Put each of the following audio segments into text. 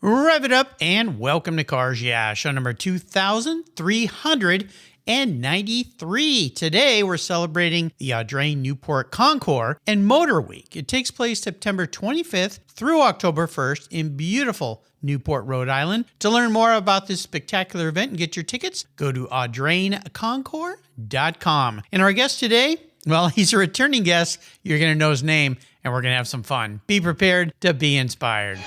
Rev it up and welcome to Cars Yeah, show number 2393. Today we're celebrating the Audrain Newport Concours and Motor Week. It takes place September 25th through October 1st in beautiful Newport, Rhode Island. To learn more about this spectacular event and get your tickets, go to audrainconcours.com. And our guest today, well, he's a returning guest. You're going to know his name, and we're going to have some fun. Be prepared to be inspired.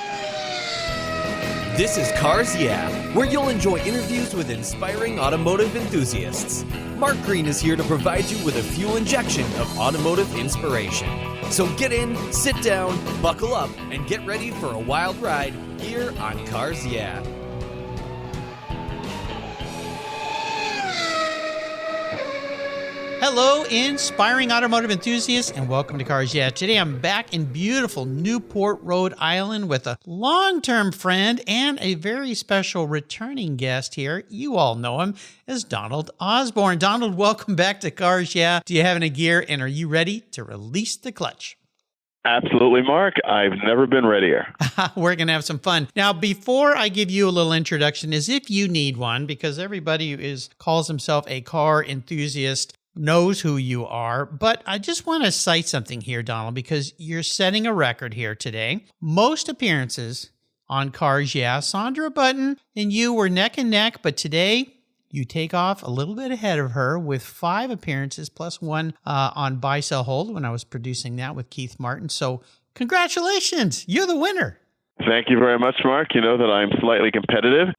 This is Cars Yeah, where you'll enjoy interviews with inspiring automotive enthusiasts. Mark Green is here to provide you with a fuel injection of automotive inspiration. So get in, sit down, buckle up, and get ready for a wild ride here on Cars Yeah. Hello, inspiring automotive enthusiasts, and welcome to Cars Yeah. Today I'm back in beautiful Newport, Rhode Island with a long-term friend and a very special returning guest here. You all know him as Donald Osborne. Donald, welcome back to Cars Yeah. Do you have any gear, and are you ready to release the clutch? Absolutely, Mark. I've never been readier. We're going to have some fun. Now, before I give you a little introduction, as if you need one, because everybody who calls himself a car enthusiast knows who you are, but I just want to cite something here, Donald, because you're setting a record here today. Most appearances on Cars Yeah, Sandra Button and you were neck and neck, but today you take off a little bit ahead of her with 5 appearances plus one on Buy, Sell, Hold when I was producing that with Keith Martin. So congratulations, you're the winner. Thank you very much, Mark. You know that I'm slightly competitive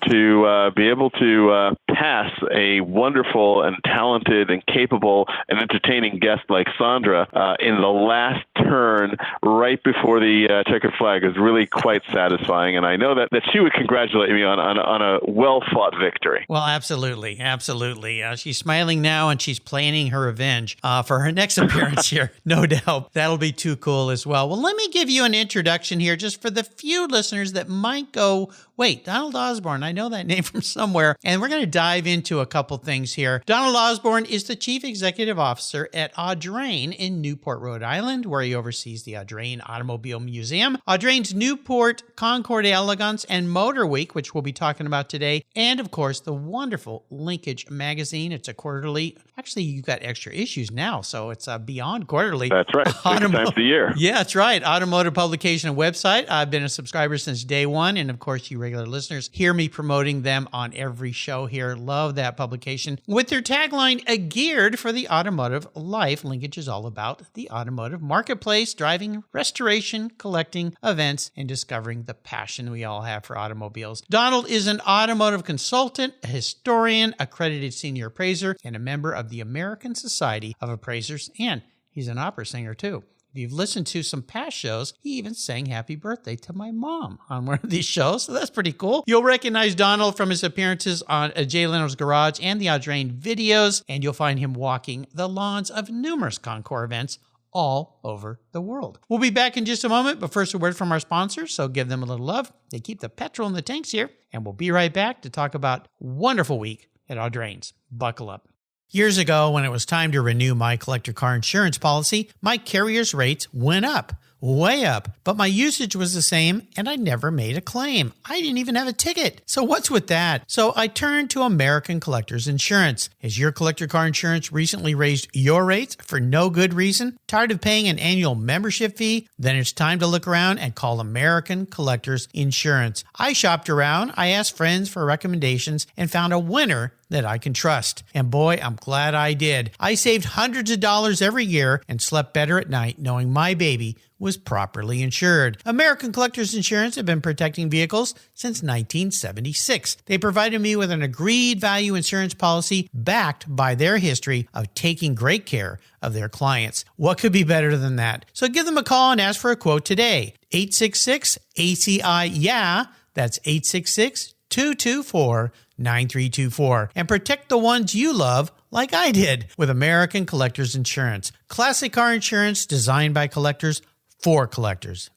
to be able to pass a wonderful and talented and capable and entertaining guest like Sandra in the last turn right before the checkered flag is really quite satisfying. And I know that she would congratulate me on a well-fought victory. Well, absolutely. Absolutely. She's smiling now and she's planning her revenge for her next appearance here. No doubt. That'll be too cool as well. Well, let me give you an introduction here just for the few listeners that might go, wait, Donald Osborne, I know that name from somewhere. And we're going to dive into a couple things here. Donald Osborne is the Chief Executive Officer at Audrain in Newport, Rhode Island, where he oversees the Audrain Automobile Museum, Audrain's Newport Concours d'Elegance and Motor Week, which we'll be talking about today, and of course, the wonderful Linkage magazine. It's a quarterly. Actually, you've got extra issues now, so it's beyond quarterly. That's right. 6 times a year. Yeah, that's right. Automotive publication and website. I've been a subscriber since day one, and of course, you regular listeners hear me promoting them on every show here. Love that publication. With their tagline, geared for the automotive life, Linkage is all about the automotive marketplace, driving, restoration, collecting, events, and discovering the passion we all have for automobiles. Donald is an automotive consultant, a historian, accredited senior appraiser, and a member of the American Society of Appraisers, and he's an opera singer too. If you've listened to some past shows, he even sang Happy Birthday to my mom on one of these shows, so that's pretty cool. You'll recognize Donald from his appearances on Jay Leno's Garage and the Audrain videos, and you'll find him walking the lawns of numerous Concours events all over the world. We'll be back in just a moment, but first a word from our sponsors, so give them a little love. They keep the petrol in the tanks here, and we'll be right back to talk about wonderful week at Audrain's. Buckle up. Years ago, when it was time to renew my collector car insurance policy, my carrier's rates went up, way up, but my usage was the same and I never made a claim. I didn't even have a ticket. So what's with that? So I turned to American Collectors Insurance. Has your collector car insurance recently raised your rates for no good reason? Tired of paying an annual membership fee? Then it's time to look around and call American Collectors Insurance. I shopped around, I asked friends for recommendations, and found a winner that I can trust. And boy, I'm glad I did. I saved hundreds of dollars every year and slept better at night knowing my baby was properly insured. American Collectors Insurance have been protecting vehicles since 1976. They provided me with an agreed value insurance policy backed by their history of taking great care of their clients. What could be better than that? So give them a call and ask for a quote today. 866-ACI-YEAH. That's 866-224-9324. And protect the ones you love like I did with American Collectors Insurance. Classic car insurance designed by collectors for collectors.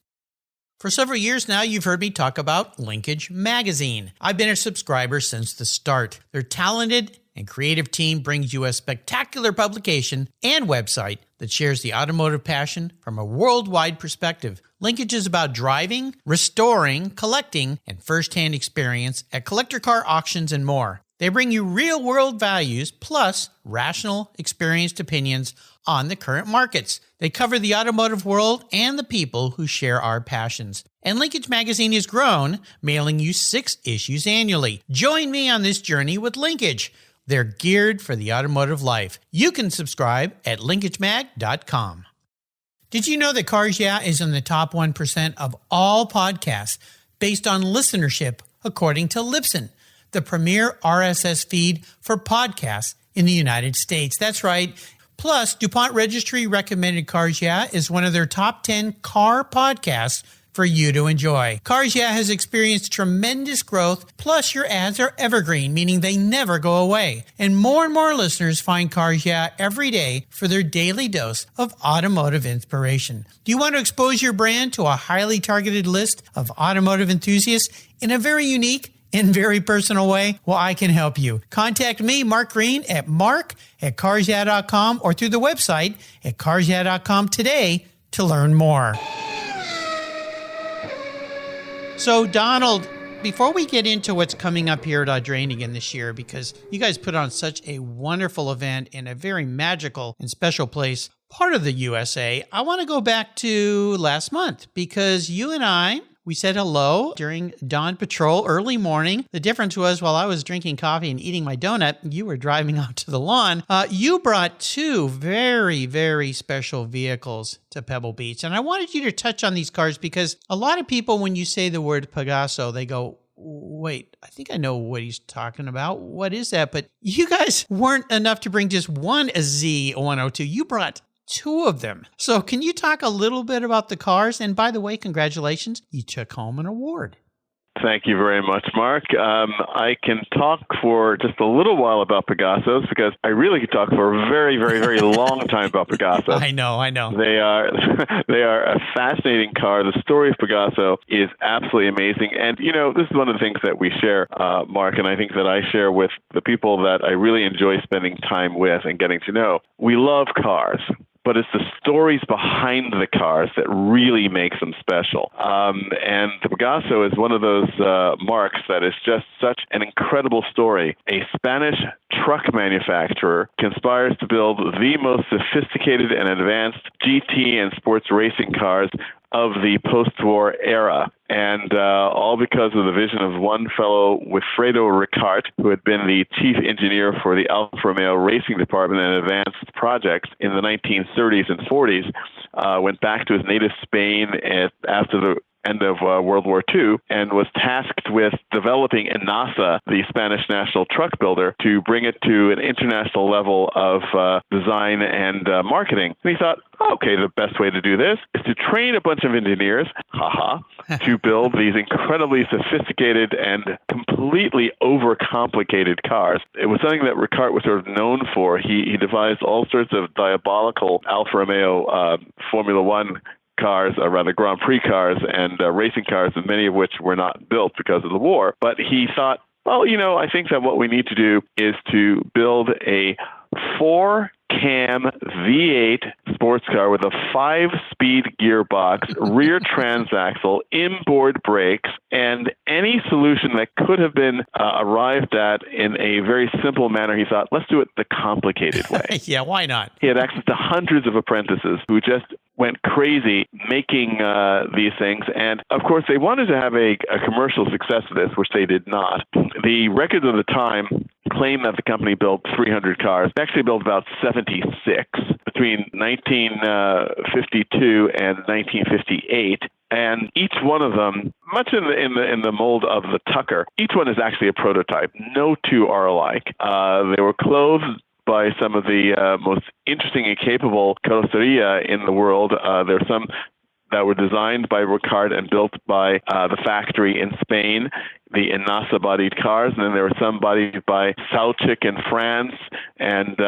For several years now, you've heard me talk about Linkage magazine. I've been a subscriber since the start. Their talented and creative team brings you a spectacular publication and website that shares the automotive passion from a worldwide perspective. Linkage is about driving, restoring, collecting, and first-hand experience at collector car auctions and more. They bring you real-world values plus rational, experienced opinions on the current markets. They cover the automotive world and the people who share our passions. And Linkage Magazine has grown, mailing you 6 issues annually. Join me on this journey with Linkage. They're geared for the automotive life. You can subscribe at linkagemag.com. Did you know that Cars Yeah is in the top 1% of all podcasts based on listenership, according to Libsyn, the premier RSS feed for podcasts in the United States? That's right. Plus, DuPont Registry recommended Cars Yeah is one of their top 10 car podcasts for you to enjoy. Cars Yeah has experienced tremendous growth, plus your ads are evergreen, meaning they never go away. And more listeners find Cars Yeah every day for their daily dose of automotive inspiration. Do you want to expose your brand to a highly targeted list of automotive enthusiasts in a very unique and very personal way? Well, I can help you. Contact me, Mark Green, at mark@carsyeah.com or through the website at carsyeah.com today to learn more. So, Donald, before we get into what's coming up here at Audrain again this year, because you guys put on such a wonderful event in a very magical and special place, part of the USA, I want to go back to last month because you and we said hello during Dawn Patrol early morning. The difference was while I was drinking coffee and eating my donut, you were driving out to the lawn. You brought 2 very, very special vehicles to Pebble Beach. And I wanted you to touch on these cars because a lot of people, when you say the word Pegaso, they go, wait, I think I know what he's talking about. What is that? But you guys weren't enough to bring just one Z102. You brought 2 of them. So can you talk a little bit about the cars? And by the way, congratulations, you took home an award. Thank you very much, Mark. I can talk for just a little while about Pegasos because I really could talk for a very, very, very long time about Pegasos. I know. They are a fascinating car. The story of Pegaso is absolutely amazing. And, this is one of the things that we share, Mark, and I think that I share with the people that I really enjoy spending time with and getting to know. We love cars, but it's the stories behind the cars that really makes them special. And the Pegaso is one of those marks that is just such an incredible story. A Spanish truck manufacturer conspires to build the most sophisticated and advanced GT and sports racing cars of the post-war era. And all because of the vision of one fellow, Wilfredo Ricart, who had been the chief engineer for the Alfa Romeo racing department and advanced projects in the 1930s and 40s, went back to his native Spain after the end of World War II and was tasked with developing ENASA, the Spanish national truck builder, to bring it to an international level of design and marketing. And he thought, okay, the best way to do this is to train a bunch of engineers, to build these incredibly sophisticated and completely overcomplicated cars. It was something that Ricart was sort of known for. He devised all sorts of diabolical Alfa Romeo Formula One cars, or rather Grand Prix cars and racing cars, and many of which were not built because of the war. But he thought, well, I think that what we need to do is to build a 4-cam V8 sports car with a 5-speed gearbox, rear transaxle, inboard brakes, and any solution that could have been arrived at in a very simple manner. He thought, let's do it the complicated way. Yeah, why not? He had access to hundreds of apprentices who just went crazy making these things. And of course, they wanted to have a commercial success of this, which they did not. The records of the time claim that the company built 300 cars. They actually built about 76 between 1952 and 1958. And each one of them, much in the mold of the Tucker, each one is actually a prototype. No 2 are alike. They were clothed by some of the most interesting and capable carrosseria in the world. There are some that were designed by Ricart and built by the factory in Spain, the ENASA-bodied cars, and then there were some bodied by Sauchic in France, and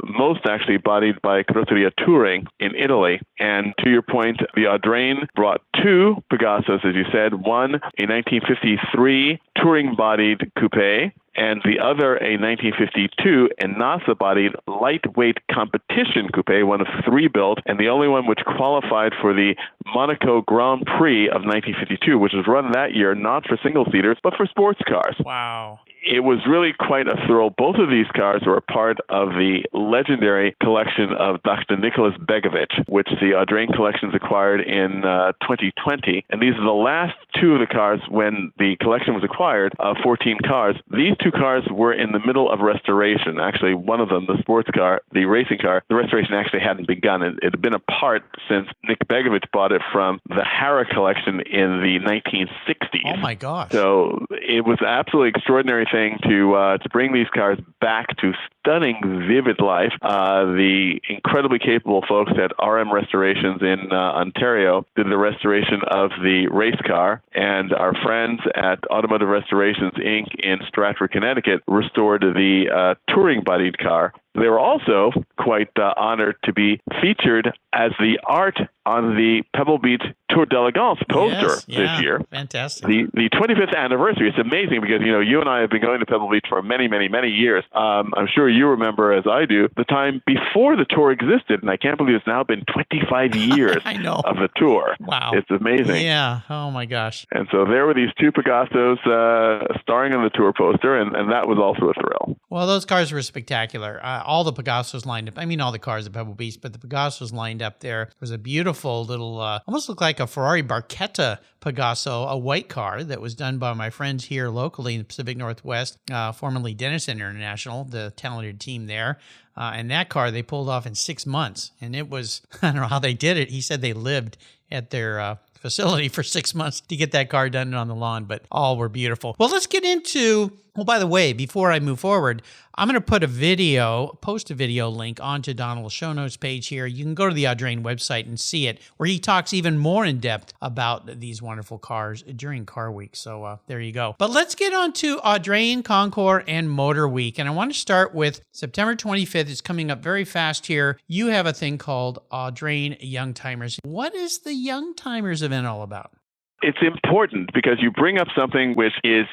most actually bodied by Carrozzeria Touring in Italy. And to your point, the Audrain brought 2 Pegasos, as you said, one a 1953 touring-bodied coupe, and the other a 1952 Enasa-bodied lightweight competition coupe, one of three built, and the only one which qualified for the Monaco Grand Prix of 1952, which was run that year not for single-seaters, but for sports cars. Wow. It was really quite a thrill. Both of these cars were a part of the legendary collection of Dr. Nicholas Begovic, which the Audrain Collections acquired in 2020. And these are the last two of the cars when the collection was acquired, 14 cars. These two cars were in the middle of restoration. Actually, one of them, the sports car, the racing car, the restoration actually hadn't begun. It had been apart since Nick Begovic bought it from the Harrah collection in the 1960s. Oh, my gosh. So it was an absolutely extraordinary thing to bring these cars back to stunning, vivid life. The incredibly capable folks at RM Restorations in Ontario did the restoration of the race car, and our friends at Automotive Restorations, Inc. in Stratford, Connecticut, restored the touring-bodied car. They were also quite honored to be featured as the art on the Pebble Beach Tour d'Elegance poster this year. Fantastic. The 25th anniversary. It's amazing because, you and I have been going to Pebble Beach for many, many, many years. I'm sure you remember, as I do, the time before the tour existed, and I can't believe it's now been 25 years I know. of the tour. Wow. It's amazing. Yeah. Oh, my gosh. And so there were these two Pegassos starring on the tour poster, and that was also a thrill. Well, those cars were spectacular. All the Pegassos lined up. I mean, all the cars at Pebble Beach, but the Pegassos lined up there. There was a beautiful little, almost looked like a Ferrari Barchetta Pegasso, a white car that was done by my friends here locally in the Pacific Northwest, formerly Dennis International, the talented team there. And that car they pulled off in 6 months. And it was, I don't know how they did it. He said they lived at their facility for 6 months to get that car done on the lawn, but all were beautiful. Well, let's get into, well, by the way, before I move forward, I'm going to post a video link onto Donald's show notes page here. You can go to the Audrain website and see it, where he talks even more in depth about these wonderful cars during Car Week. So there you go. But let's get on to Audrain, Concours, and Motor Week. And I want to start with September 25th. It's coming up very fast here. You have a thing called Audrain Young Timers. What is the Young Timers event all about? It's important because you bring up something which is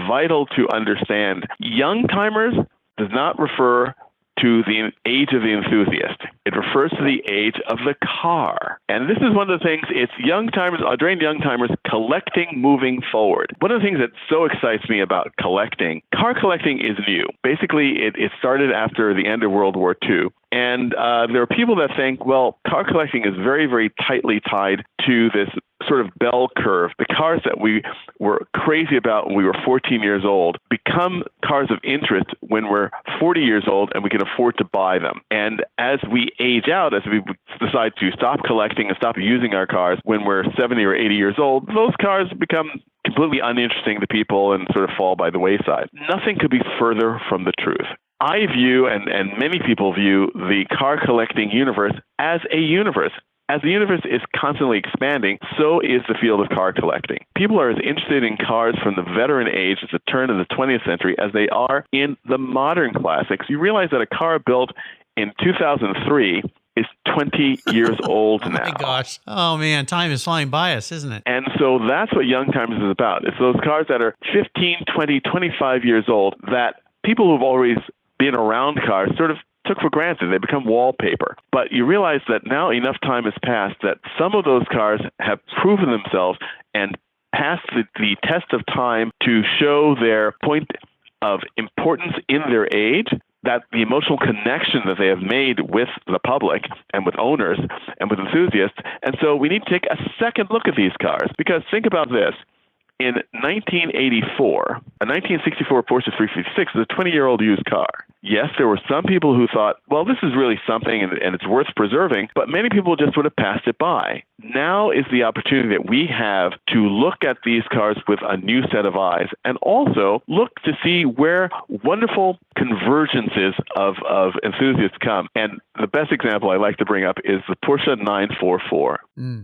vital to understand. Young timers does not refer to the age of the enthusiast. It refers to the age of the car. And this is one of the things, it's young timers, Audrain young timers, collecting moving forward. One of the things that so excites me about collecting, car collecting is new. Basically, it started after the end of World War II. And there are people that think, well, car collecting is very, very tightly tied to this sort of bell curve. The cars that we were crazy about when we were 14 years old become cars of interest when we're 40 years old and we can afford to buy them. And as we age out, as we decide to stop collecting and stop using our cars when we're 70 or 80 years old, those cars become completely uninteresting to people and sort of fall by the wayside. Nothing could be further from the truth. I view, and many people view, the car collecting universe as a universe. As the universe is constantly expanding, so is the field of car collecting. People are as interested in cars from the veteran age at the turn of the 20th century as they are in the modern classics. You realize that a car built in 2003 is 20 years old now. Oh, my gosh. Oh, man. Time is flying by us, isn't it? And so that's what Young Timers is about. It's those cars that are 15, 20, 25 years old that people who've always been around cars sort of took for granted. They become wallpaper. But you realize that now enough time has passed that some of those cars have proven themselves and passed the test of time to show their point of importance in their age, that the emotional connection that they have made with the public and with owners and with enthusiasts. And so we need to take a second look at these cars, because think about this. In 1984, a 1964 Porsche 356 is a 20-year-old used car. Yes, there were some people who thought, well, this is really something and it's worth preserving, but many people just would have passed it by. Now is the opportunity that we have to look at these cars with a new set of eyes and also look to see where wonderful convergences of enthusiasts come. And the best example I like to bring up is the Porsche 944.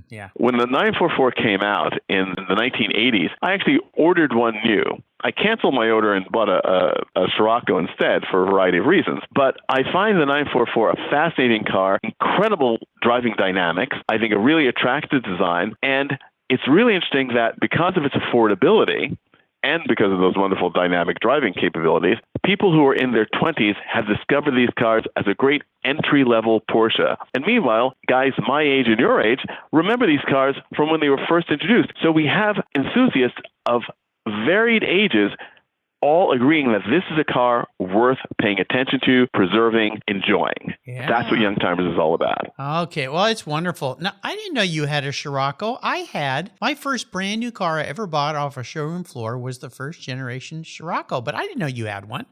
Yeah. When the 944 came out in the 1980s, I actually ordered one new. I canceled my order and bought a Scirocco instead for a variety of reasons. But I find the 944 a fascinating car, incredible driving dynamics, I think a really attractive design, and it's really interesting that because of its affordability, and because of those wonderful dynamic driving capabilities, people who are in their 20s have discovered these cars as a great entry-level Porsche. And meanwhile, guys my age and your age remember these cars from when they were first introduced. So we have enthusiasts of varied ages all agreeing that this is a car worth paying attention to, preserving, enjoying. Yeah. That's what Young Timers is all about. Okay, well, it's wonderful. Now, I didn't know you had a Scirocco. I had. My first brand new car I ever bought off a showroom floor was the first generation Scirocco, but I didn't know you had one.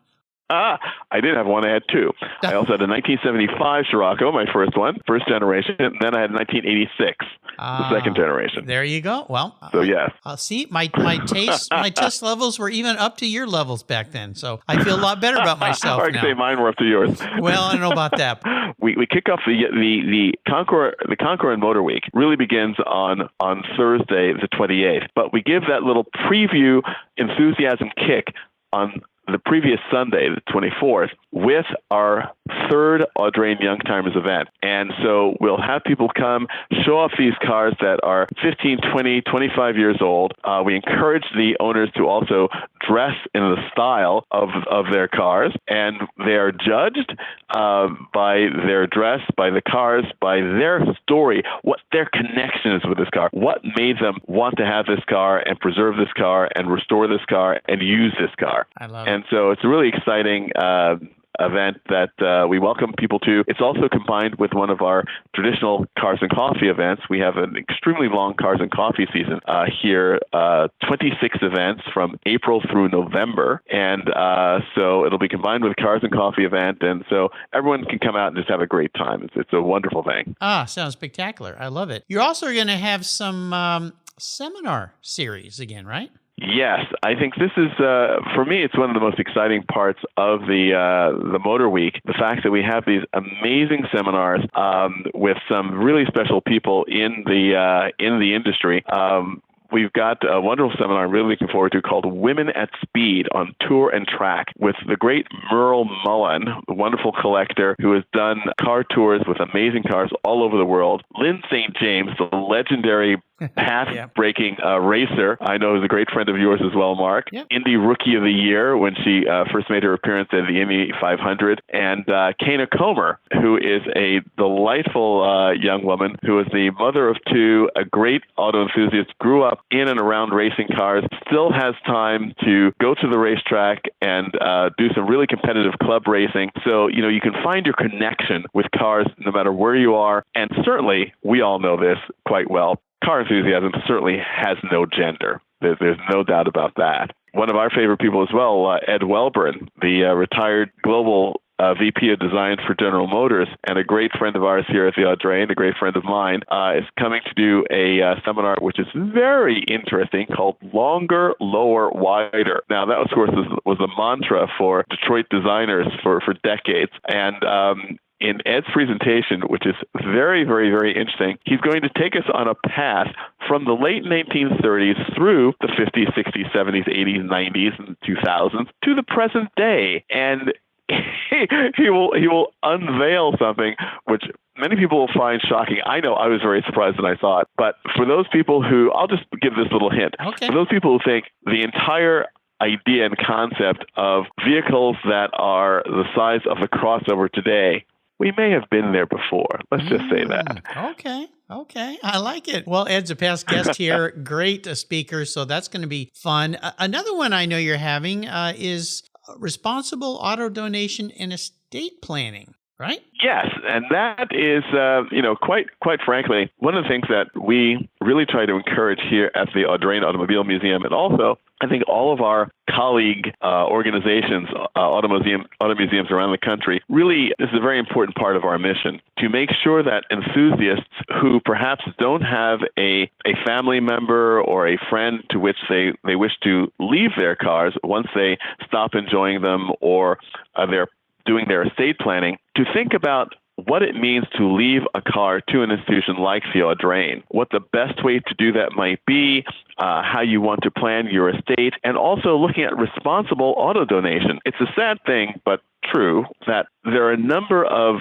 I did have one. I had two. I also had a 1975 Scirocco, my first one, first generation. And then I had a 1986, the second generation. There you go. Well, so yes. See, my test levels were even up to your levels back then. So I feel a lot better about myself or I now. can say mine were up to yours. Well, I don't know about that. We kick off the Concours and Motor Week really begins on Thursday the 28th, but we give that little preview enthusiasm kick on the previous Sunday, the 24th, with our third Audrain Young Timers event. And so we'll have people come, show off these cars that are 15, 20, 25 years old. We encourage the owners to also dress in the style of their cars, and they are judged by their dress, by the cars, by their story, what their connection is with this car, what made them want to have this car and preserve this car and restore this car and use this car. I love it. And so it's a really exciting event that we welcome people to. It's also combined with one of our traditional Cars and Coffee events. We have an extremely long Cars and Coffee season here, 26 events from April through November. And so it'll be combined with a Cars and Coffee event. And so everyone can come out and just have a great time. It's a wonderful thing. Sounds spectacular. I love it. You're also going to have some seminar series again, right? Yes, I think this is, for me, it's one of the most exciting parts of the Motor Week. The fact that we have these amazing seminars with some really special people in the industry. We've got a wonderful seminar I'm really looking forward to called Women at Speed on Tour and Track with the great Merle Mullen, the wonderful collector who has done car tours with amazing cars all over the world. Lynn St. James, the legendary path-breaking racer, I know is a great friend of yours as well, Mark. Yep. Indy Rookie of the Year when she first made her appearance at the Indy 500. And Kana Comer, who is a delightful young woman who is the mother of two, a great auto enthusiast, grew up in and around racing cars, still has time to go to the racetrack and do some really competitive club racing. So, you can find your connection with cars no matter where you are. And certainly, we all know this quite well. Car enthusiasm certainly has no gender. There's no doubt about that. One of our favorite people as well, Ed Welburn, the retired global VP of Design for General Motors, and a great friend of ours here at the Audrain, a great friend of mine, is coming to do a seminar which is very interesting called Longer, Lower, Wider. Now, that, of course, was a mantra for Detroit designers for decades. And in Ed's presentation, which is very, very, very interesting, he's going to take us on a path from the late 1930s through the 50s, 60s, 70s, 80s, 90s, and 2000s to the present day. And he will unveil something which many people will find shocking. I know I was very surprised when I saw it. But for those people who, I'll just give this little hint. Okay. For those people who think the entire idea and concept of vehicles that are the size of a crossover today, we may have been there before. Let's just say that. Okay. I like it. Well, Ed's a past guest here. Great speaker. So that's going to be fun. Another one I know you're having is responsible auto donation and estate planning, right? Yes, and that is, quite frankly, one of the things that we really try to encourage here at the Audrain Automobile Museum, and also I think all of our colleague organizations, auto museums around the country, really this is a very important part of our mission to make sure that enthusiasts who perhaps don't have a family member or a friend to which they wish to leave their cars once they stop enjoying them or they're doing their estate planning, to think about what it means to leave a car to an institution like the Audrain, what the best way to do that might be, how you want to plan your estate, and also looking at responsible auto donation. It's a sad thing, but true, that there are a number of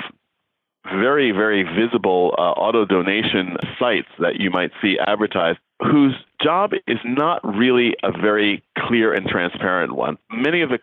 very, very visible auto donation sites that you might see advertised, whose job is not really a very clear and transparent one. Many of the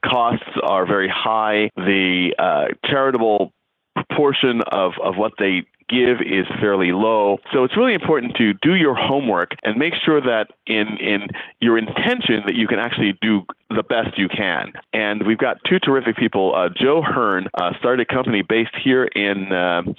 costs are very high. The charitable proportion of what they give is fairly low. So it's really important to do your homework and make sure that in your intention that you can actually do the best you can. And we've got two terrific people. Joe Hearn started a company based here in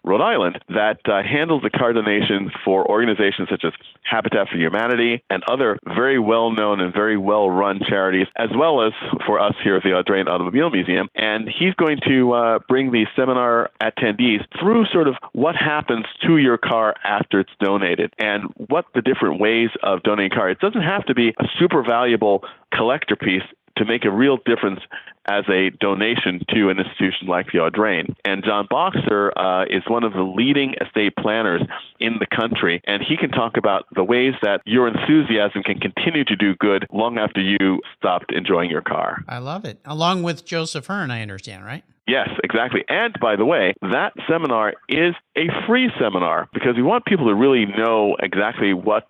Rhode Island that handles the car donations for organizations such as Habitat for Humanity and other very well-known and very well-run charities, as well as for us here at the Audrain Automobile Museum. And he's going to bring the seminar attendees through sort of what happens to your car after it's donated and what the different ways of donating a car. It doesn't have to be a super valuable collector piece to make a real difference as a donation to an institution like the Audrain. And John Boxer is one of the leading estate planners in the country, and he can talk about the ways that your enthusiasm can continue to do good long after you stopped enjoying your car. I love it. Along with Joseph Hearn, I understand, right? Yes, exactly. And by the way, that seminar is a free seminar because we want people to really know exactly what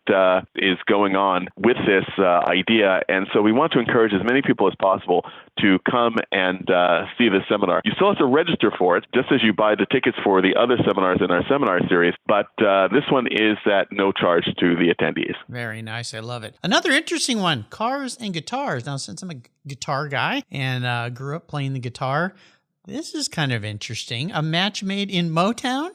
is going on with this idea. And so we want to encourage as many people as possible to come and see this seminar. You still have to register for it, just as you buy the tickets for the other seminars in our seminar series. But this one is at no charge to the attendees. Very nice. I love it. Another interesting one, cars and guitars. Now, since I'm a guitar guy and grew up playing the guitar, this is kind of interesting. A match made in Motown?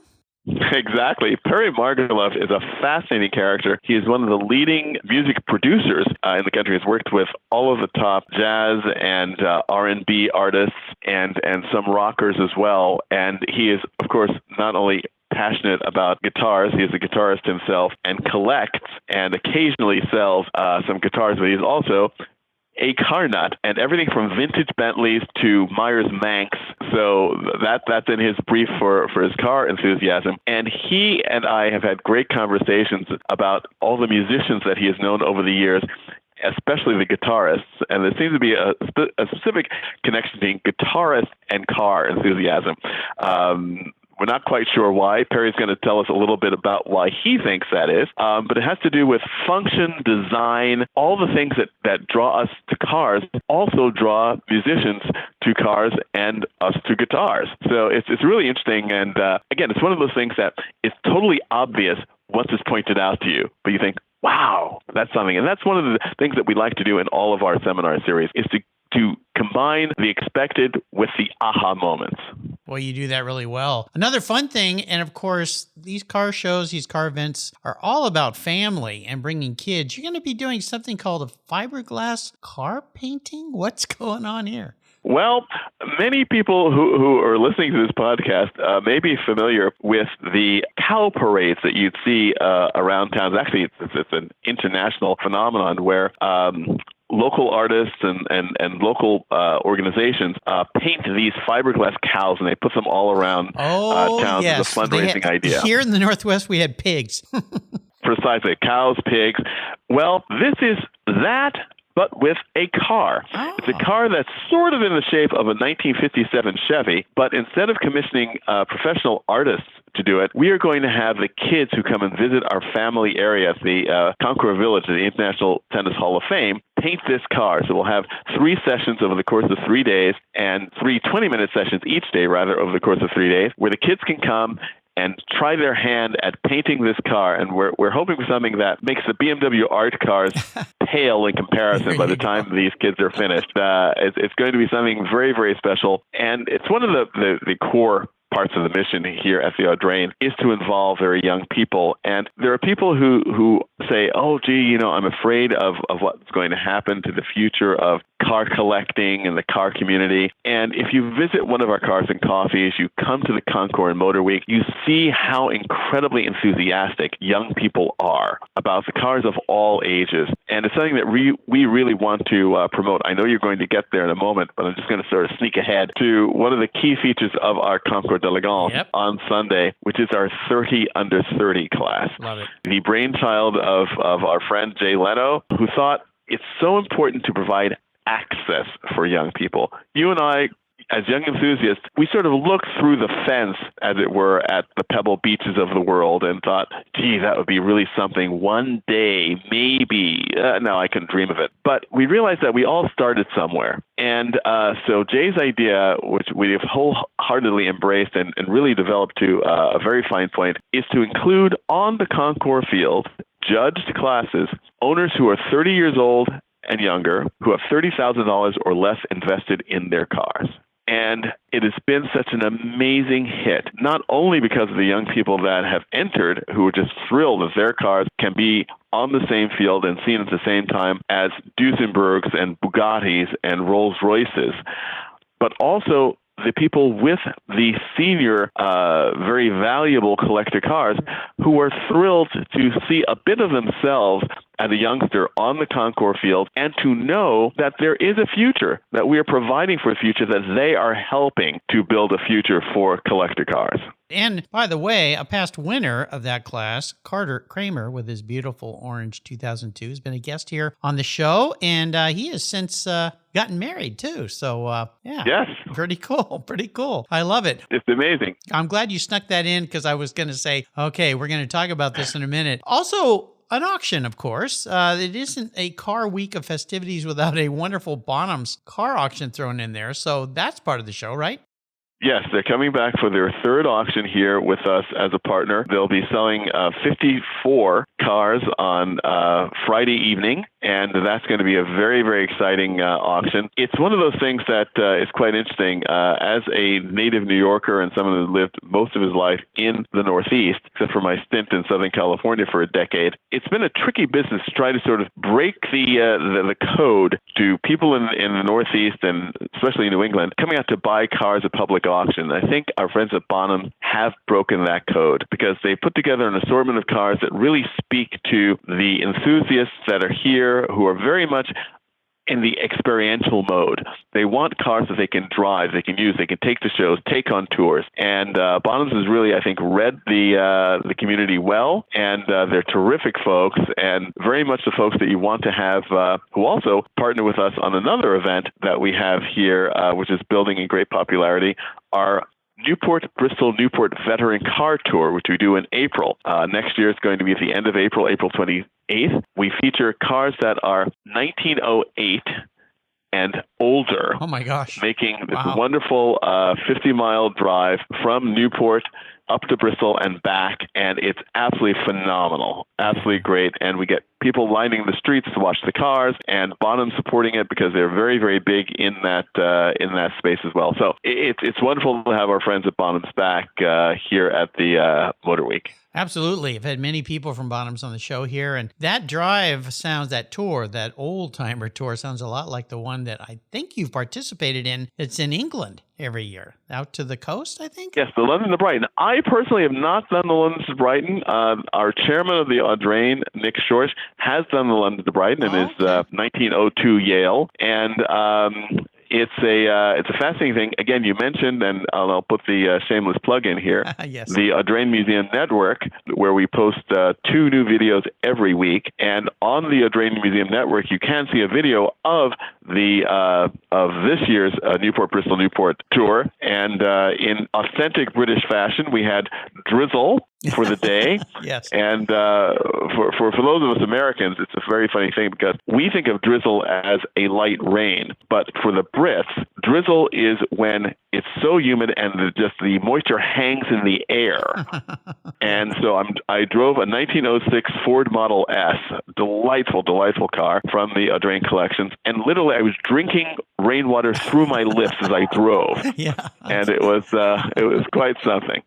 Exactly. Perry Margolov is a fascinating character. He is one of the leading music producers in the country. He's worked with all of the top jazz and R&B artists and some rockers as well. And he is, of course, not only passionate about guitars. He is a guitarist himself and collects and occasionally sells some guitars, but he's also a car nut, and everything from vintage Bentleys to Myers Manx. So that's in his brief for his car enthusiasm. And he and I have had great conversations about all the musicians that he has known over the years, especially the guitarists. And there seems to be a specific connection between guitarist and car enthusiasm. We're not quite sure why. Perry's going to tell us a little bit about why he thinks that is. But it has to do with function, design, all the things that draw us to cars also draw musicians to cars and us to guitars. So it's really interesting. And again, it's one of those things that is totally obvious once it's pointed out to you. But you think, wow, that's something. And that's one of the things that we like to do in all of our seminar series is to combine the expected with the aha moments. Well, you do that really well. Another fun thing, and of course, these car shows, these car events are all about family and bringing kids. You're going to be doing something called a fiberglass car painting? What's going on here? Well, many people who are listening to this podcast may be familiar with the cow parades that you'd see around town. Actually, it's an international phenomenon where local artists and local organizations paint these fiberglass cows, and they put them all around town as a fundraising idea. Here in the Northwest, we had pigs. Precisely. Cows, pigs. Well, this is that, but with a car. Oh. It's a car that's sort of in the shape of a 1957 Chevy, but instead of commissioning professional artists to do it, we are going to have the kids who come and visit our family area at the Concours Village at the International Tennis Hall of Fame paint this car. So we'll have 3 sessions over the course of 3 days and 3 20-minute sessions each day, rather, over the course of 3 days, where the kids can come and try their hand at painting this car. And we're hoping for something that makes the BMW art cars pale in comparison by the time these kids are finished. It's going to be something very, very special. And it's one of the core parts of the mission here at the Audrain is to involve very young people. And there are people who say, oh, gee, I'm afraid of what's going to happen to the future of car collecting and the car community. And if you visit one of our Cars and Coffees, you come to the Concours and Motor Week, you see how incredibly enthusiastic young people are about the cars of all ages. And it's something that we really want to promote. I know you're going to get there in a moment, but I'm just going to sort of sneak ahead to one of the key features of our Concours d'Elegance on Sunday, which is our 30 under 30 class. Love it. The brainchild of our friend Jay Leno, who thought it's so important to provide access for young people. You and I as young enthusiasts, we sort of looked through the fence, as it were, at the pebble beaches of the world and thought, gee, that would be really something one day, maybe. No, I couldn't dream of it. But we realized that we all started somewhere. And so Jay's idea, which we have wholeheartedly embraced and really developed to a very fine point, is to include on the concours field judged classes owners who are 30 years old and younger, who have $30,000 or less invested in their cars. And it has been such an amazing hit, not only because of the young people that have entered who are just thrilled that their cars can be on the same field and seen at the same time as Duesenbergs and Bugattis and Rolls Royces, but also the people with the senior, very valuable collector cars who are thrilled to see a bit of themselves as a youngster on the concours field and to know that there is a future, that we are providing for a future, that they are helping to build a future for collector cars. And by the way, a past winner of that class, Carter Kramer, with his beautiful orange 2002, has been a guest here on the show, and he has since gotten married too. So, yeah. Yes. Pretty cool. Pretty cool. I love it. It's amazing. I'm glad you snuck that in because I was going to say, okay, we're going to talk about this in a minute. Also, an auction, of course. It isn't a car week of festivities without a wonderful Bonham's car auction thrown in there. So that's part of the show, right? Yes, they're coming back for their third auction here with us as a partner. They'll be selling 54 cars on Friday evening, and that's going to be a very, very exciting auction. It's one of those things that is quite interesting. As a native New Yorker and someone who lived most of his life in the Northeast, except for my stint in Southern California for a decade, it's been a tricky business to try to sort of break the code to people in the Northeast and especially New England coming out to buy cars at public auction. I think our friends at Bonham have broken that code because they put together an assortment of cars that really speak to the enthusiasts that are here who are very much in the experiential mode. They want cars that they can drive, they can use, they can take to shows, take on tours. And Bonhams has really, I think, read the community well, and they're terrific folks and very much the folks that you want to have who also partner with us on another event that we have here, which is building in great popularity, our Newport Veteran Car Tour, which we do in April. Next year, it's going to be at the end of April, April 28th. We feature cars that are 1908 and older. Oh, my gosh. Making this wonderful 50-mile drive from Newport up to Bristol and back, and it's absolutely phenomenal, absolutely great. And we get people lining the streets to watch the cars, and Bonham supporting it because they're very, very big in that space as well. So it's wonderful to have our friends at Bonham's back here at the Motor Week. Absolutely. I've had many people from Bonham's on the show here, and that drive sounds, that tour, that old-timer tour sounds a lot like the one that I think you've participated in. It's in England every year, out to the coast, I think? Yes, the London to Brighton. I personally have not done the London to Brighton. Our chairman of the Audrain, Nick Shorsh, has done the London to Brighton in his 1902 Yale, and it's a fascinating thing. Again, you mentioned, and I'll put the shameless plug in here, yes. The Audrain Museum Network, where we post 2 new videos every week. And on the Audrain Museum Network, you can see a video of this year's Newport tour. And in authentic British fashion, we had drizzle for the day. Yes. And for those of us Americans, it's a very funny thing because we think of drizzle as a light rain. But for the Brits, drizzle is when it's so humid and the moisture hangs in the air. And so I drove a 1906 Ford Model S, delightful car from the Audrain collections. And literally I was drinking rainwater through my lips as I drove. Yeah. And it was quite something.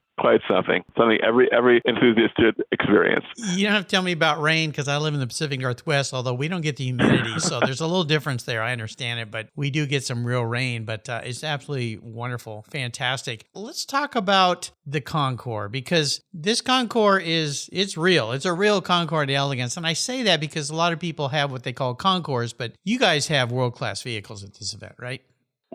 Something every enthusiast should experience. You don't have to tell me about rain because I live in the Pacific Northwest, although we don't get the humidity. So there's a little difference there. I understand it, but we do get some real rain, but it's absolutely wonderful. Fantastic. Let's talk about the Concours because this Concours it's real. It's a real Concours d'Elegance. And I say that because a lot of people have what they call Concours, but you guys have world-class vehicles at this event, right?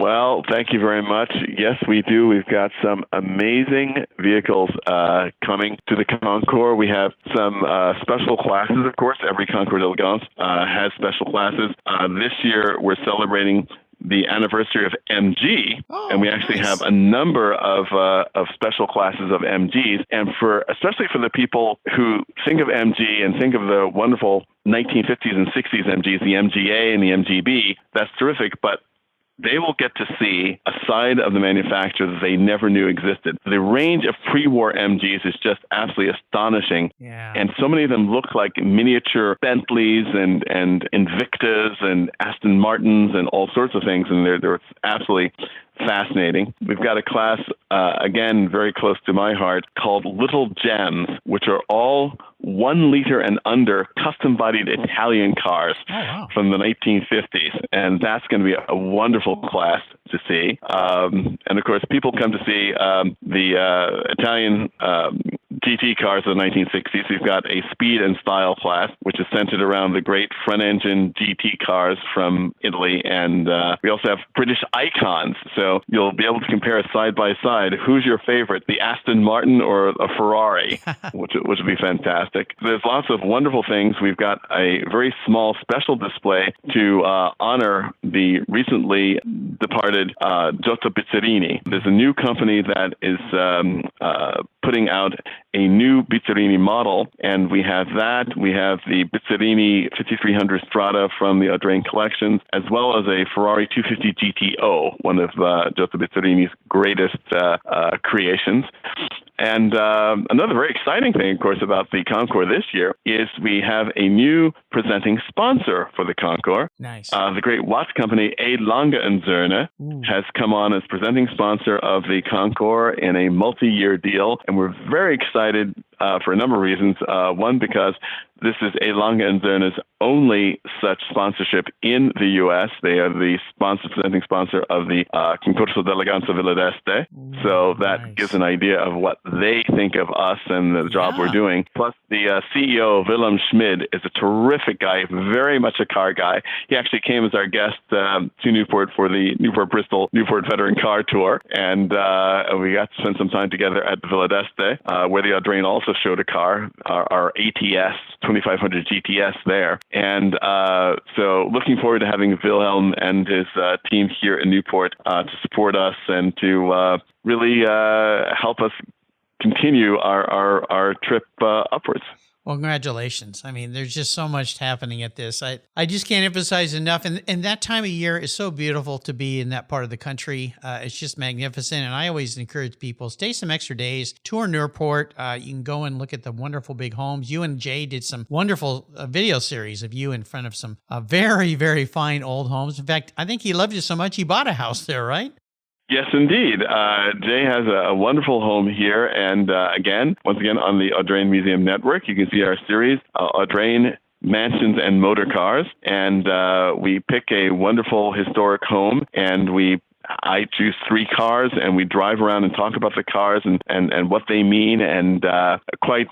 Well, thank you very much. Yes, we do. We've got some amazing vehicles coming to the Concours. We have some special classes, of course. Every Concours d'Elegance has special classes. This year, we're celebrating the anniversary of MG, Oh, and we actually nice. have a number of special classes of MGs. And especially for the people who think of MG and think of the wonderful 1950s and 60s MGs, the MGA and the MGB, that's terrific. But they will get to see a side of the manufacturer that they never knew existed. The range of pre-war MGs is just absolutely astonishing. Yeah. And so many of them look like miniature Bentleys and Invictas and Aston Martins and all sorts of things. And they're absolutely fascinating. We've got a class, again, very close to my heart, called Little Gems, which are all 1 liter and under custom-bodied Italian cars from the 1950s. And that's going to be a wonderful class to see. And of course, people come to see the Italian GT cars of the 1960s. We've got a speed and style class, which is centered around the great front-engine GT cars from Italy. And we also have British icons. So you'll be able to compare side by side. Who's your favorite, the Aston Martin or a Ferrari, which would be fantastic. There's lots of wonderful things. We've got a very small special display to honor the recently departed Giotto Bizzarini. There's a new company that is putting out a new Bizzarini model, and we have that. We have the Bizzarini 5300 Strada from the Osborne collections, as well as a Ferrari 250 GTO, one of Giotto Bizzarini's greatest creations. And another very exciting thing, of course, about the Concours this year is we have a new presenting sponsor for the Concours. Nice. The great watch company A. Lange & Söhne has come on as presenting sponsor of the Concours in a multi-year deal, and we're very excited for a number of reasons. One, because this is A. Lange & Söhne's only such sponsorship in the U.S. They are the presenting sponsor of the Concorso d'Eleganza Villa d'Este. So that gives an idea of what they think of us and the job we're doing. Plus, the CEO, Willem Schmid, is a terrific guy, very much a car guy. He actually came as our guest to Newport for the Newport-Bristol Newport Veteran Car Tour. And we got to spend some time together at the Villa d'Este, where the Osborne also showed a car, our ATS 2500 GTS there. And so looking forward to having Wilhelm and his team here in Newport to support us and to really help us continue our trip upwards. Well, congratulations. I mean, there's just so much happening at this. I just can't emphasize enough. And that time of year is so beautiful to be in that part of the country. It's just magnificent. And I always encourage people, stay some extra days, tour Newport. You can go and look at the wonderful big homes. You and Jay did some wonderful video series of you in front of some very, very fine old homes. In fact, I think he loved you so much, he bought a house there, right? Yes, indeed. Jay has a wonderful home here. And once again, on the Osborne Museum Network, you can see our series, Osborne Mansions and Motor Cars. And we pick a wonderful historic home, and I choose 3 cars, and we drive around and talk about the cars and what they mean. And quite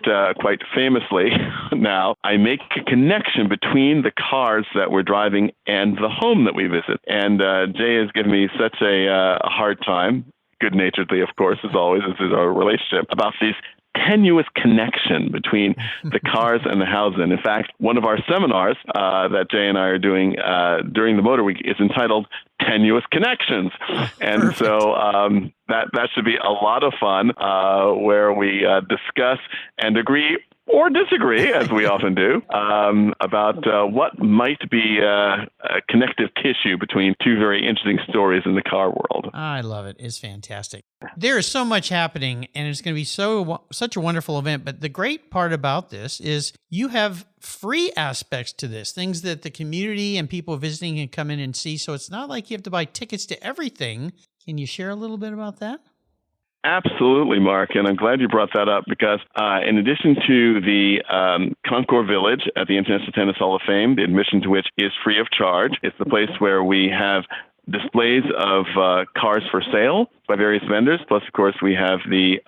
famously now, I make a connection between the cars that we're driving and the home that we visit. And Jay has given me such a hard time, good-naturedly, of course, as always, this is our relationship, about these tenuous connection between the cars and the houses. And in fact, one of our seminars that Jay and I are doing during the Motor Week is entitled Tenuous Connections. And perfect. So that should be a lot of fun where we discuss and agree or disagree, as we often do, about what might be a connective tissue between 2 very interesting stories in the car world. I love it. It's fantastic. There is so much happening, and it's going to be such a wonderful event. But the great part about this is you have free aspects to this, things that the community and people visiting can come in and see. So it's not like you have to buy tickets to everything. Can you share a little bit about that? Absolutely, Mark, and I'm glad you brought that up because in addition to the Concours Village at the International Tennis Hall of Fame, the admission to which is free of charge, it's the place where we have displays of cars for sale by various vendors. Plus, of course, we have the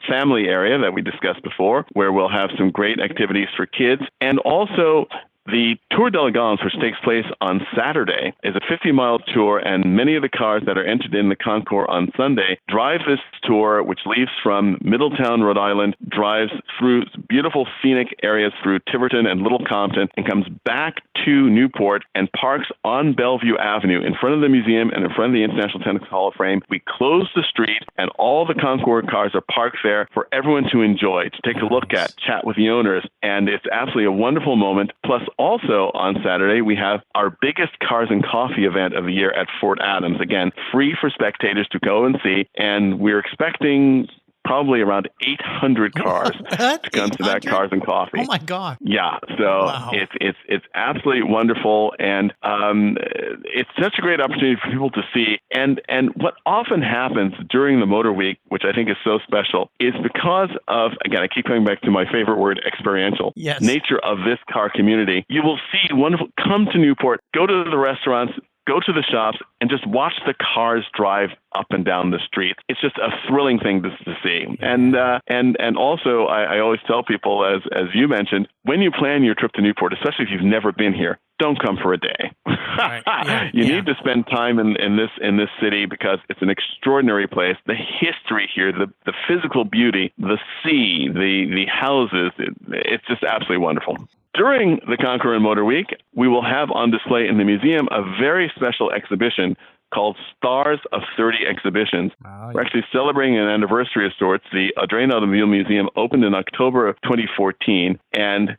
family area that we discussed before, where we'll have some great activities for kids and also The Tour d'Elegance, which takes place on Saturday, is a 50-mile tour, and many of the cars that are entered in the concours on Sunday drive this tour, which leaves from Middletown, Rhode Island, drives through beautiful scenic areas through Tiverton and Little Compton, and comes back to Newport and parks on Bellevue Avenue in front of the museum and in front of the International Tennis Hall of Fame. We close the street, and all the concours cars are parked there for everyone to enjoy, to take a look at, chat with the owners, and it's absolutely a wonderful moment. Plus, also on Saturday, we have our biggest Cars and Coffee event of the year at Fort Adams. Again, free for spectators to go and see, and we're expecting probably around 800 cars to come to that Cars and Coffee. Oh my God! Yeah, so wow. it's absolutely wonderful, and it's such a great opportunity for people to see. And what often happens during the Motor Week, which I think is so special, is because of, again, I keep coming back to my favorite word, experiential nature of this car community. You will see wonderful. Come to Newport, go to the restaurants, go to the shops, and just watch the cars drive up and down the street. It's just a thrilling thing to see. And also, I always tell people, as you mentioned, when you plan your trip to Newport, especially if you've never been here, don't come for a day. Right. You need to spend time in this city because it's an extraordinary place. The history here, the physical beauty, the sea, the houses, it's just absolutely wonderful. During the Concours and Motor Week, we will have on display in the museum a very special exhibition called Stars of 30 Exhibitions. We're actually celebrating an anniversary of sorts. The Audrain Automobile Museum opened in October of 2014, and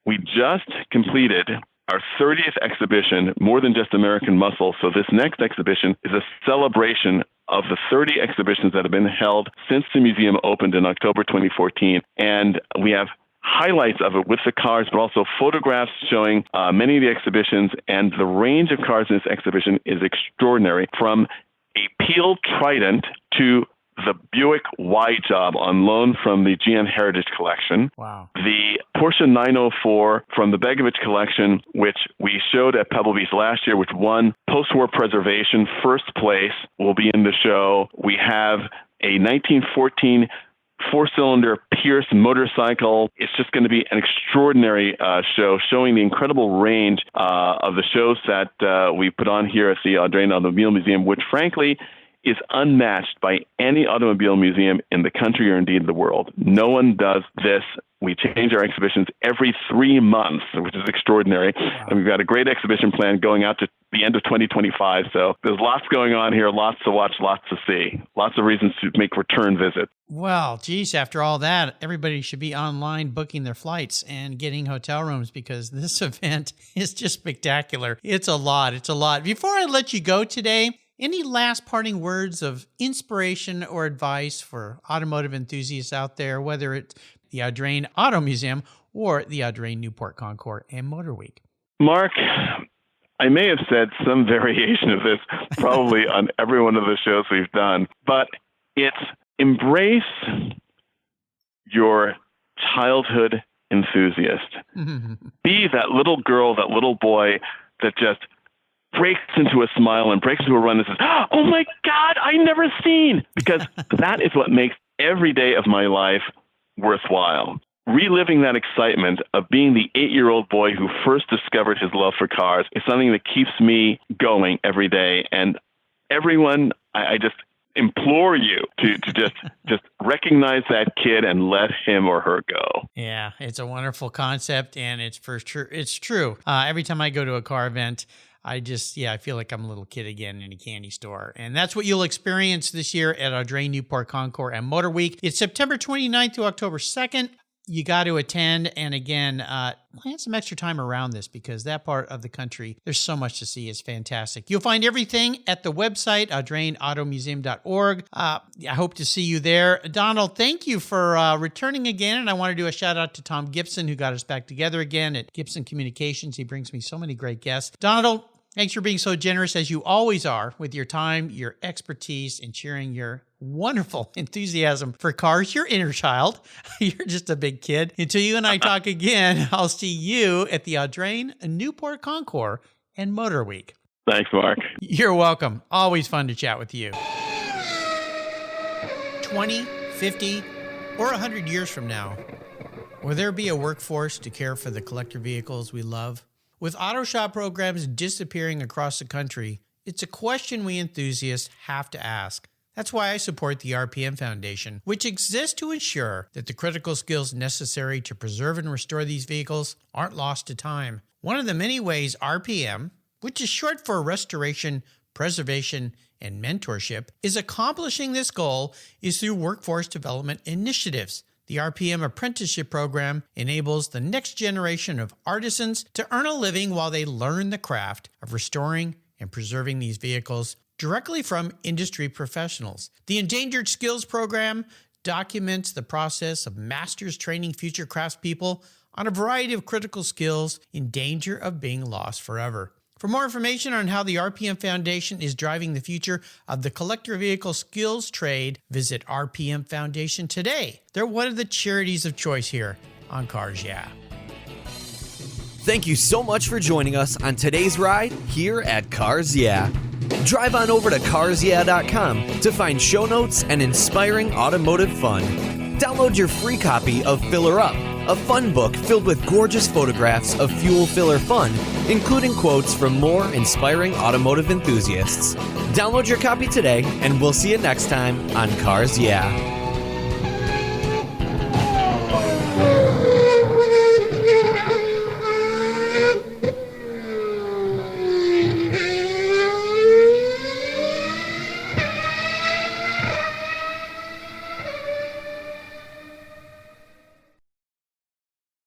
we just completed our 30th exhibition, More Than Just American Muscle. So this next exhibition is a celebration of the 30 exhibitions that have been held since the museum opened in October 2014. And we have highlights of it with the cars, but also photographs showing many of the exhibitions, and the range of cars in this exhibition is extraordinary, from a peeled Trident to the Buick Y-Job on loan from the GM Heritage Collection. Wow. The Porsche 904 from the Begovic Collection, which we showed at Pebble Beach last year, which won post-war preservation first place, will be in the show. We have a 1914 four-cylinder Pierce motorcycle. It's just going to be an extraordinary show showing the incredible range of the shows that we put on here at the Audrain Automobile Museum, which frankly is unmatched by any automobile museum in the country or indeed the world. No one does this. We change our exhibitions every 3 months, which is extraordinary. Wow. And we've got a great exhibition plan going out to the end of 2025. So there's lots going on here, lots to watch, lots to see, lots of reasons to make return visits. Well, geez, after all that, everybody should be online booking their flights and getting hotel rooms because this event is just spectacular. It's a lot. It's a lot. Before I let you go today, any last parting words of inspiration or advice for automotive enthusiasts out there, whether it's the Audrain Auto Museum or the Audrain Newport Concours and Motor Week? Mark, I may have said some variation of this probably on every one of the shows we've done, but it's embrace your childhood enthusiast. Be that little girl, that little boy that just breaks into a smile and breaks into a run and says, "Oh my God, I never seen," because that is what makes every day of my life worthwhile. Reliving that excitement of being the 8-year-old boy who first discovered his love for cars is something that keeps me going every day. And everyone, I just implore you to just recognize that kid and let him or her go. Yeah, it's a wonderful concept, and it's for sure. It's true. Every time I go to a car event, I feel like I'm a little kid again in a candy store. And that's what you'll experience this year at Audrain Newport Concours and Motor Week. It's September 29th to October 2nd. You got to attend. And again, plan some extra time around this because that part of the country, there's so much to see. It's fantastic. You'll find everything at the website, audrainautomuseum.org. I hope to see you there. Donald, thank you for returning again. And I want to do a shout out to Tom Gibson, who got us back together again at Gibson Communications. He brings me so many great guests. Donald, thanks for being so generous, as you always are, with your time, your expertise, and sharing your wonderful enthusiasm for cars. Your inner child. You're just a big kid. Until you and I talk again, I'll see you at the Audrain Newport Concours and Motor Week. Thanks, Mark. You're welcome. Always fun to chat with you. 20, 50, or 100 years from now, Will there be a workforce to care for the collector vehicles we love? With auto shop programs disappearing across the country, it's a question we enthusiasts have to ask. That's why I support the RPM Foundation, which exists to ensure that the critical skills necessary to preserve and restore these vehicles aren't lost to time. One of the many ways RPM, which is short for Restoration, Preservation, and Mentorship, is accomplishing this goal is through workforce development initiatives. The RPM Apprenticeship Program enables the next generation of artisans to earn a living while they learn the craft of restoring and preserving these vehicles directly from industry professionals. The Endangered Skills Program documents the process of masters training future craftspeople on a variety of critical skills in danger of being lost forever. For more information on how the RPM Foundation is driving the future of the collector vehicle skills trade, visit RPM Foundation today. They're one of the charities of choice here on Cars Yeah! Thank you so much for joining us on today's ride here at Cars Yeah! Drive on over to carsyeah.com to find show notes and inspiring automotive fun. Download your free copy of Filler Up, a fun book filled with gorgeous photographs of fuel filler fun, including quotes from more inspiring automotive enthusiasts. Download your copy today, and we'll see you next time on Cars Yeah!